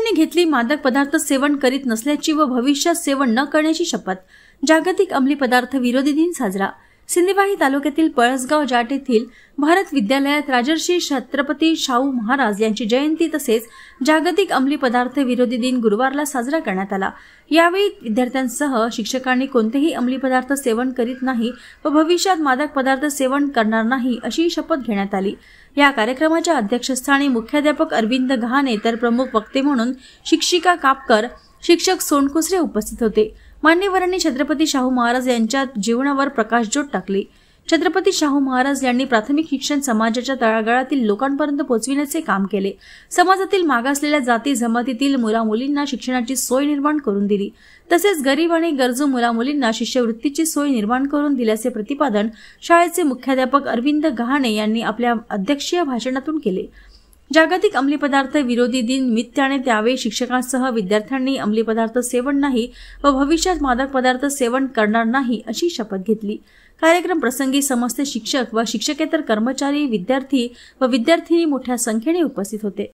विद्यार्थ्यांनी घेतली मादक पदार्थ सेवन करीत नसल्याची व भविष्यात सेवन न करण्याची शपथ। जागतिक अंमली पदार्थ विरोधी दिन साजरा। सिंदेवाही तालुक्यातील पळसगाव जाट येथील भारत विद्यालयात राजर्षी छत्रपती शाहू महाराज यांची जयंती तसेच जागतिक अंमली पदार्थ विरोधी दिन गुरुवारला साजरा करण्यात आला। यावेळी विद्यार्थ्यांसह शिक्षकांनी कोणतेही अंमली पदार्थ सेवन करीत नाही व भविष्यात मादक पदार्थ सेवन करणार नाही अशी शपथ घेण्यात आली। या कार्यक्रमाच्या अध्यक्षस्थानी मुख्याध्यापक अरविंद गहाणे तर प्रमुख वक्ते म्हणून शिक्षिका कापकर, शिक्षक सोनकुसरे उपस्थित होते। मान्यवरांनी छत्रपती शाहू महाराज यांच्या जीवनावर प्रकाशझोत टाकली। छत्रपती शाहू महाराज यांनी प्राथमिक शिक्षण समाजाच्या तळागाळातील लोकांपर्यंत पोहोचविण्याचे काम केले। समाजातील मागासलेल्या जाती जमातीतील मुलामुलींना शिक्षणाची सोय निर्माण करून दिली, तसेच गरीब आणि गरजू मुलामुलींना शिष्यवृत्तीची सोय निर्माण करून दिल्याचे प्रतिपादन शाळेचे मुख्याध्यापक अरविंद गहाणे यांनी आपल्या अध्यक्षीय भाषणातून केले। जागतिक अंमली पदार्थ विरोधी दिन निमित्ताने त्यावेळी शिक्षकांसह विद्यार्थ्यांनी अंमली पदार्थ सेवन नाही व भविष्यात मादक पदार्थ सेवन करणार नाही अशी शपथ घेतली। कार्यक्रम प्रसंगी समस्त शिक्षक व शिक्षकेतर कर्मचारी, विद्यार्थी व विद्यार्थिनी मोठ्या संख्येने उपस्थित होते।